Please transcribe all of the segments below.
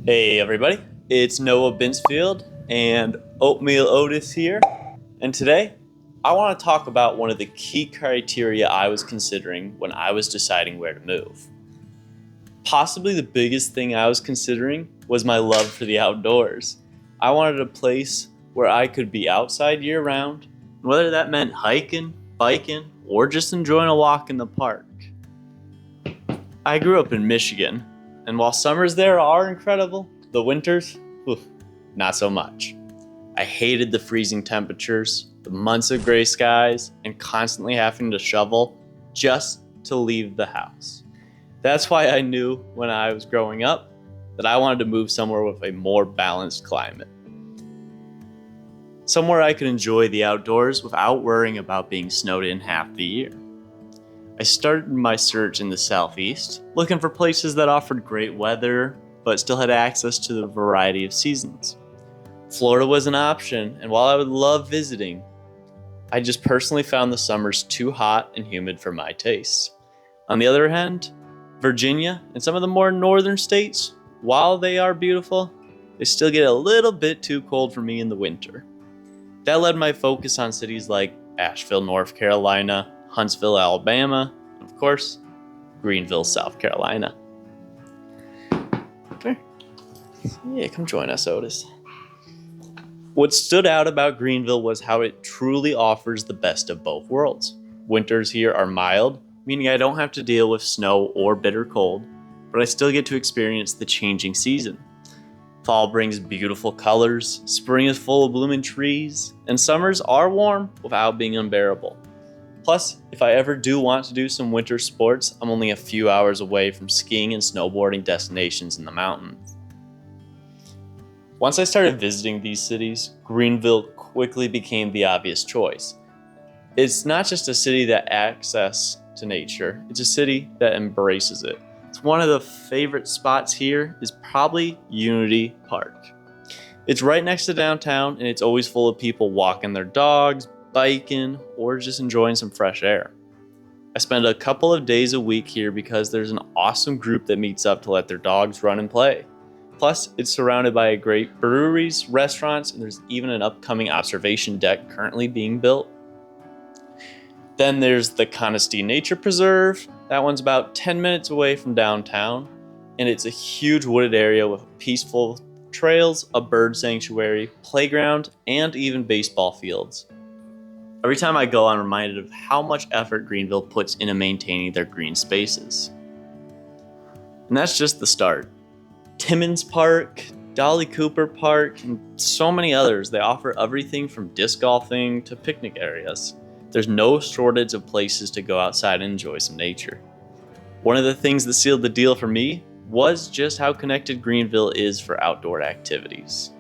Hey everybody, it's Noah Binsfield and Oatmeal Otis here, and today I want to talk about one of the key criteria I was considering when I was deciding where to move. Possibly the biggest thing I was considering was my love for the outdoors. I wanted a place where I could be outside year-round, whether that meant hiking, biking, or just enjoying a walk in the park. I grew up in Michigan, and while summers there are incredible, the winters, not so much. I hated the freezing temperatures, the months of gray skies, and constantly having to shovel just to leave the house. That's why I knew when I was growing up that I wanted to move somewhere with a more balanced climate. Somewhere I could enjoy the outdoors without worrying about being snowed in half the year. I started my search in the southeast, looking for places that offered great weather, but still had access to the variety of seasons. Florida was an option, and while I would love visiting, I just personally found the summers too hot and humid for my tastes. On the other hand, Virginia and some of the more northern states, while they are beautiful, they still get a little bit too cold for me in the winter. That led my focus on cities like Asheville, North Carolina, Huntsville, Alabama, and of course, Greenville, South Carolina. Yeah, come join us, Otis. What stood out about Greenville was how it truly offers the best of both worlds. Winters here are mild, meaning I don't have to deal with snow or bitter cold, but I still get to experience the changing season. Fall brings beautiful colors, spring is full of blooming trees, and summers are warm without being unbearable. Plus, if I ever do want to do some winter sports, I'm only a few hours away from skiing and snowboarding destinations in the mountains. Once I started visiting these cities, Greenville quickly became the obvious choice. It's not just a city that access to nature, it's a city that embraces it. It's one of the favorite spots here is probably Unity Park. It's right next to downtown and it's always full of people walking their dogs, biking, or just enjoying some fresh air. I spend a couple of days a week here because there's an awesome group that meets up to let their dogs run and play. Plus, it's surrounded by great breweries, restaurants, and there's even an upcoming observation deck currently being built. Then there's the Conestee Nature Preserve. That one's about 10 minutes away from downtown, and it's a huge wooded area with peaceful trails, a bird sanctuary, playground, and even baseball fields. Every time I go, I'm reminded of how much effort Greenville puts into maintaining their green spaces. And that's just the start. Timmins Park, Dolly Cooper Park, and so many others, they offer everything from disc golfing to picnic areas. There's no shortage of places to go outside and enjoy some nature. One of the things that sealed the deal for me was just how connected Greenville is for outdoor activities.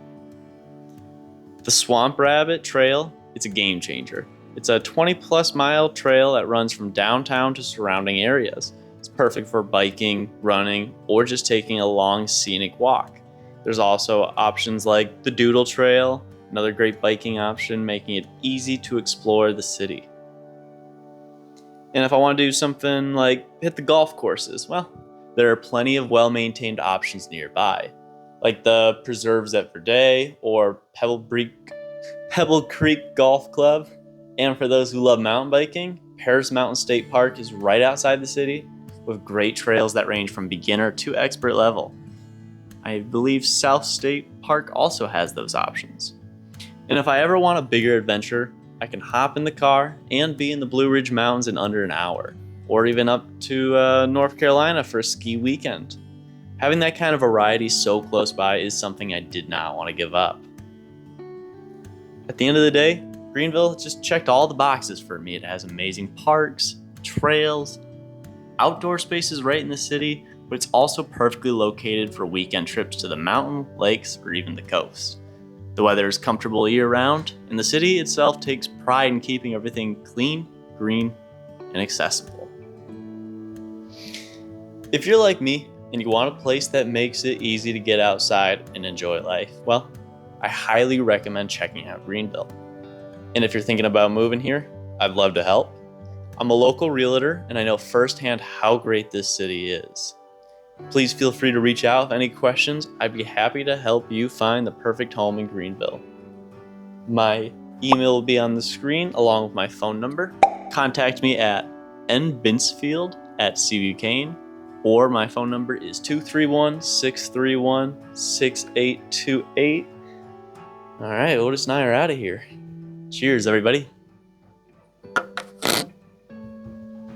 The Swamp Rabbit Trail, it's a game changer. It's a 20-plus mile trail that runs from downtown to surrounding areas. It's perfect for biking, running, or just taking a long scenic walk. There's also options like the Doodle Trail, another great biking option, making it easy to explore the city. And if I want to do something like hit the golf courses, well, there are plenty of well-maintained options nearby, like the Preserves at Verde or Pebble Creek Golf Club. And for those who love mountain biking, Paris Mountain State Park is right outside the city with great trails that range from beginner to expert level. I believe South State Park also has those options. And if I ever want a bigger adventure, I can hop in the car and be in the Blue Ridge Mountains in under an hour, or even up to North Carolina for a ski weekend. Having that kind of variety so close by is something I did not want to give up. At the end of the day, Greenville just checked all the boxes for me. It has amazing parks, trails, outdoor spaces right in the city, but it's also perfectly located for weekend trips to the mountain, lakes, or even the coast. The weather is comfortable year-round, and the city itself takes pride in keeping everything clean, green, and accessible. If you're like me and you want a place that makes it easy to get outside and enjoy life, well, I highly recommend checking out Greenville. And if you're thinking about moving here, I'd love to help. I'm a local realtor, and I know firsthand how great this city is. Please feel free to reach out with any questions. I'd be happy to help you find the perfect home in Greenville. My email will be on the screen along with my phone number. Contact me at nbinsfield@cbucane, or my phone number is 231-631-6828. All right, Otis and I are out of here. Cheers, everybody.